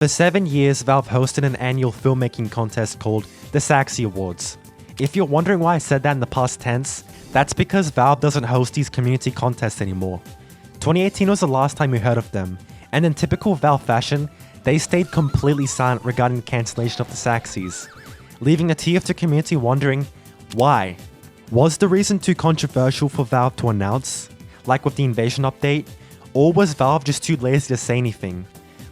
For 7 years, Valve hosted an annual filmmaking contest called the Saxy Awards. If you're wondering why I said that in the past tense, that's because Valve doesn't host these community contests anymore. 2018 was the last time we heard of them, and in typical Valve fashion, they stayed completely silent regarding the cancellation of the Saxies, leaving the TF2 community wondering, why? Was the reason too controversial for Valve to announce, like with the Invasion update, or was Valve just too lazy to say anything?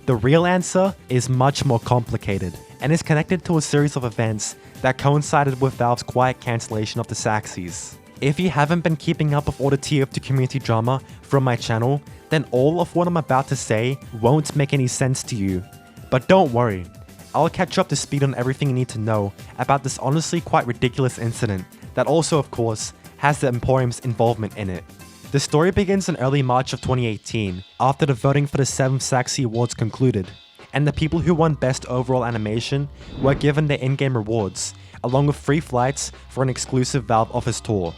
The real answer is much more complicated, and is connected to a series of events that coincided with Valve's quiet cancellation of the Saxies. If you haven't been keeping up with all the TF2 community drama from my channel, then all of what I'm about to say won't make any sense to you. But don't worry, I'll catch you up to speed on everything you need to know about this honestly quite ridiculous incident that also, of course, has the Emporium's involvement in it. The story begins in early March of 2018, after the voting for the 7th Saxy Awards concluded, and the people who won Best Overall Animation were given their in-game rewards, along with free flights for an exclusive Valve office tour.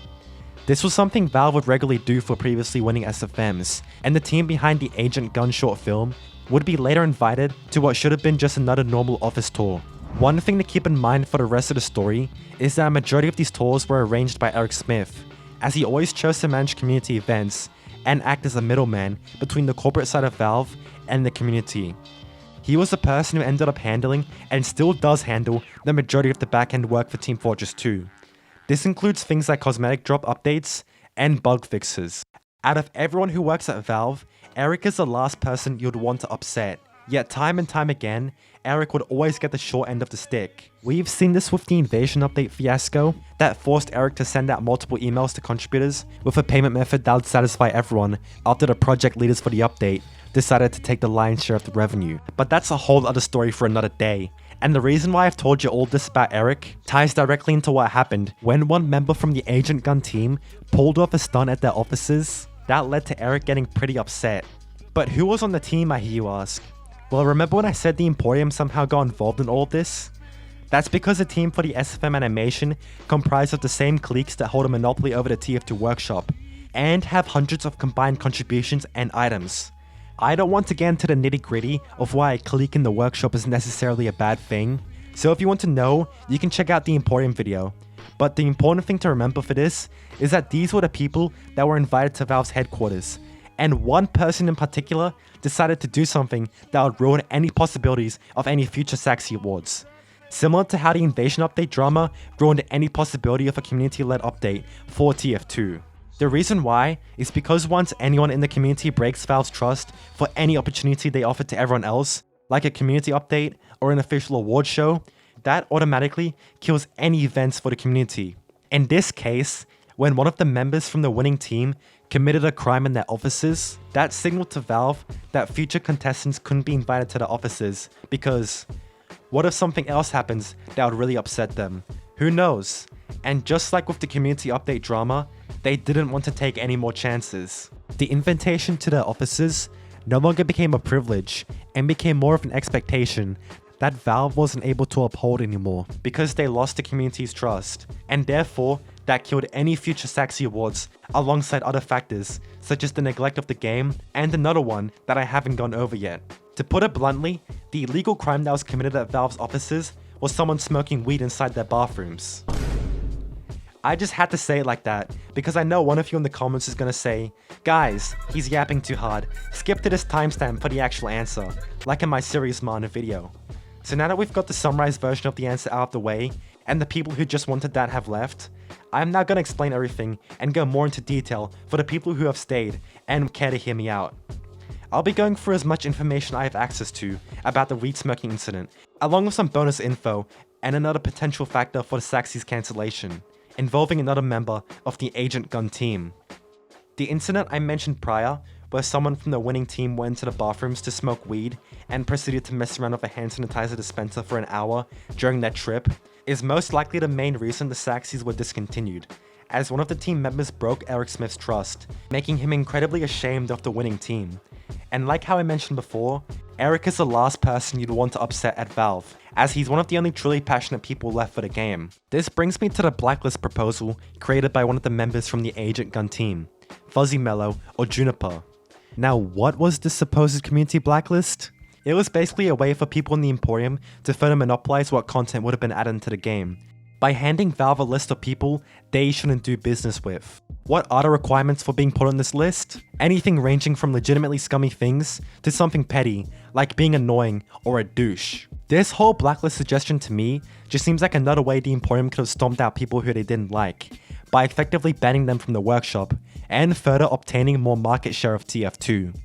This was something Valve would regularly do for previously winning SFMs, and the team behind the Agent Gunn short film would be later invited to what should have been just another normal office tour. One thing to keep in mind for the rest of the story is that a majority of these tours were arranged by Eric Smith, as he always chose to manage community events and act as a middleman between the corporate side of Valve and the community. He was the person who ended up handling, and still does handle, the majority of the back-end work for Team Fortress 2. This includes things like cosmetic drop updates and bug fixes. Out of everyone who works at Valve, Eric is the last person you'd want to upset. Yet time and time again, Eric would always get the short end of the stick. We've seen this with the Invasion update fiasco that forced Eric to send out multiple emails to contributors with a payment method that would satisfy everyone after the project leaders for the update decided to take the lion's share of the revenue. But that's a whole other story for another day. And the reason why I've told you all this about Eric ties directly into what happened when one member from the Agent Gunn team pulled off a stunt at their offices that led to Eric getting pretty upset. But who was on the team, I hear you ask? Well, remember when I said the Emporium somehow got involved in all this? That's because the team for the SFM animation comprised of the same cliques that hold a monopoly over the TF2 workshop, and have hundreds of combined contributions and items. I don't want to get into the nitty gritty of why a clique in the workshop is necessarily a bad thing, so if you want to know, you can check out the Emporium video. But the important thing to remember for this is that these were the people that were invited to Valve's headquarters, and one person in particular decided to do something that would ruin any possibilities of any future Saxy Awards. Similar to how the Invasion update drama ruined any possibility of a community-led update for TF2. The reason why is because once anyone in the community breaks Valve's trust for any opportunity they offer to everyone else, like a community update or an official award show, that automatically kills any events for the community. In this case, when one of the members from the winning team committed a crime in their offices, that signaled to Valve that future contestants couldn't be invited to their offices because what if something else happens that would really upset them? Who knows? And just like with the community update drama, they didn't want to take any more chances. The invitation to their offices no longer became a privilege and became more of an expectation that Valve wasn't able to uphold anymore because they lost the community's trust, and therefore that killed any future Saxy Awards alongside other factors such as the neglect of the game and another one that I haven't gone over yet. To put it bluntly, the illegal crime that was committed at Valve's offices was someone smoking weed inside their bathrooms. I just had to say it like that because I know one of you in the comments is gonna say, guys, he's yapping too hard, skip to this timestamp for the actual answer, like in my Serious Mana video. So now that we've got the summarized version of the answer out of the way, and the people who just wanted that have left, I'm now gonna explain everything and go more into detail for the people who have stayed and care to hear me out. I'll be going through as much information I have access to about the weed smoking incident, along with some bonus info and another potential factor for the Saxy's cancellation, involving another member of the Agent Gunn team. The incident I mentioned prior, where someone from the winning team went into the bathrooms to smoke weed and proceeded to mess around with a hand sanitizer dispenser for an hour during their trip, is most likely the main reason the Saxys were discontinued, as one of the team members broke Eric Smith's trust, making him incredibly ashamed of the winning team. And like how I mentioned before, Eric is the last person you'd want to upset at Valve, as he's one of the only truly passionate people left for the game. This brings me to the blacklist proposal created by one of the members from the Agent Gunn team, Fuzzy Mellow or Juniper. Now, what was this supposed community blacklist? It was basically a way for people in the Emporium to further monopolize what content would have been added into the game, by handing Valve a list of people they shouldn't do business with. What are the requirements for being put on this list? Anything ranging from legitimately scummy things to something petty, like being annoying or a douche. This whole blacklist suggestion to me just seems like another way the Emporium could have stomped out people who they didn't like, by effectively banning them from the workshop, and further obtaining more market share of TF2.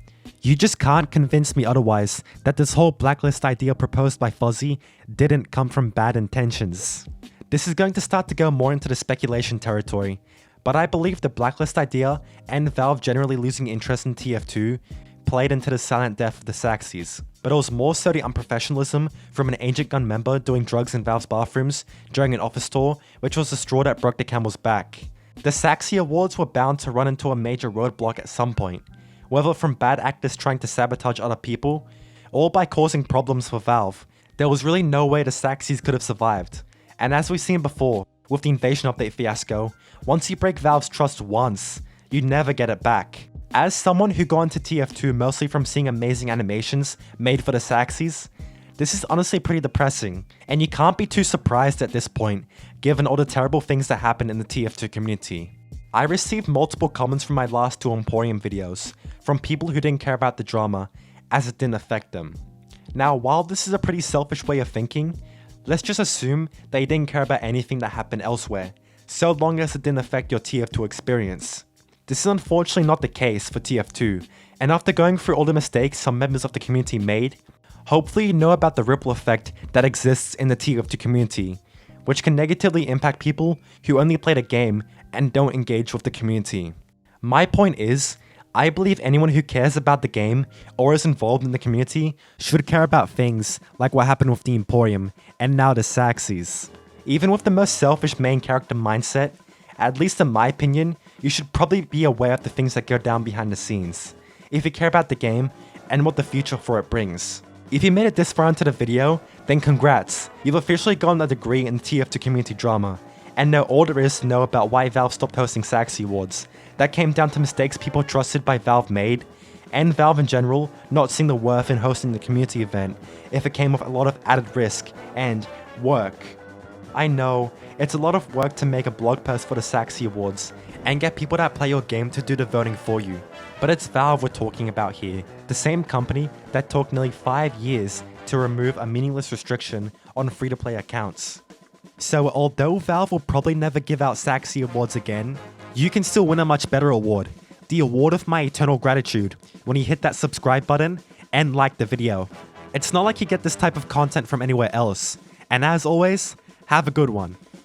You just can't convince me otherwise that this whole blacklist idea proposed by Fuzzy didn't come from bad intentions. This is going to start to go more into the speculation territory, but I believe the blacklist idea and Valve generally losing interest in TF2 played into the silent death of the Saxies, but it was more so the unprofessionalism from an Agent Gun member doing drugs in Valve's bathrooms during an office tour, which was the straw that broke the camel's back. The Saxy Awards were bound to run into a major roadblock at some point, whether from bad actors trying to sabotage other people, or by causing problems for Valve. There was really no way the Saxies could have survived. And as we've seen before, with the Invasion update fiasco, once you break Valve's trust once, you never get it back. As someone who got into TF2 mostly from seeing amazing animations made for the Saxies, this is honestly pretty depressing, and you can't be too surprised at this point, given all the terrible things that happened in the TF2 community. I received multiple comments from my last 2 Emporium videos, from people who didn't care about the drama, as it didn't affect them. Now, while this is a pretty selfish way of thinking, let's just assume that you didn't care about anything that happened elsewhere, so long as it didn't affect your TF2 experience. This is unfortunately not the case for TF2, and after going through all the mistakes some members of the community made, hopefully you know about the ripple effect that exists in the TF2 community, which can negatively impact people who only play the game and don't engage with the community. My point is, I believe anyone who cares about the game or is involved in the community should care about things like what happened with the Emporium and now the Saxies. Even with the most selfish main character mindset, at least in my opinion, you should probably be aware of the things that go down behind the scenes, if you care about the game and what the future for it brings. If you made it this far into the video, then congrats, you've officially gotten a degree in TF2 community drama, and know all there is to know about why Valve stopped hosting Saxy Awards. That came down to mistakes people trusted by Valve made, and Valve in general not seeing the worth in hosting the community event if it came with a lot of added risk and work. I know, it's a lot of work to make a blog post for the Saxy Awards and get people that play your game to do the voting for you, but it's Valve we're talking about here, the same company that took nearly 5 years to remove a meaningless restriction on free-to-play accounts. So although Valve will probably never give out Saxy Awards again, you can still win a much better award, the award of my eternal gratitude, when you hit that subscribe button and like the video. It's not like you get this type of content from anywhere else, and as always, have a good one.